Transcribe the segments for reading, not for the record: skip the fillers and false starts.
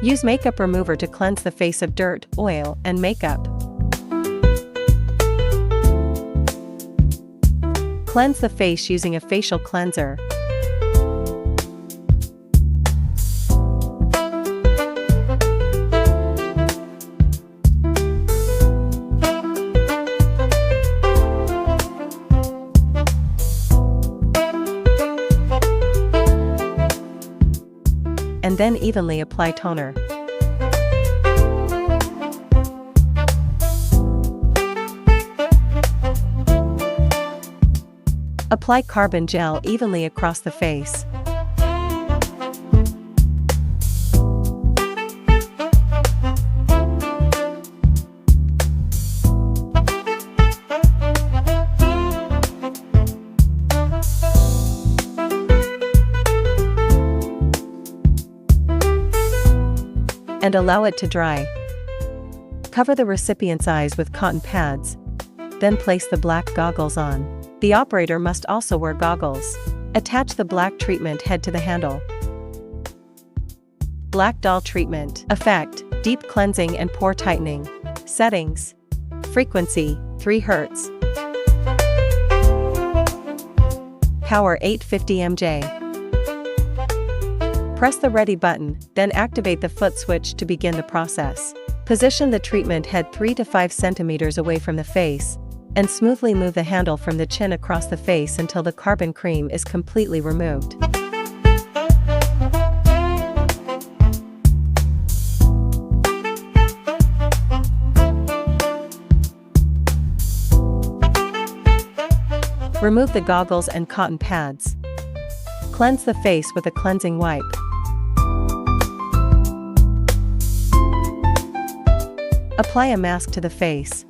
Use makeup remover to cleanse the face of dirt, oil, and makeup. Cleanse the face using a facial cleanser. And then evenly apply toner. Apply carbon gel evenly across the face. And allow it to dry. Cover the recipient's eyes with cotton pads. Then place the black goggles on. The operator must also wear goggles. Attach the black treatment head to the handle. Black doll treatment. Effect: deep cleansing and pore tightening. Settings: frequency 3 Hz. Power 850 mJ. Press the ready button, then activate the foot switch to begin the process. Position the treatment head 3 to 5 centimeters away from the face, and smoothly move the handle from the chin across the face until the carbon cream is completely removed. Remove the goggles and cotton pads. Cleanse the face with a cleansing wipe. Apply a mask to the face.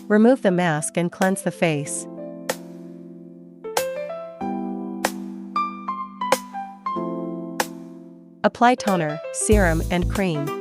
Remove the mask and cleanse the face. Apply toner, serum, and cream.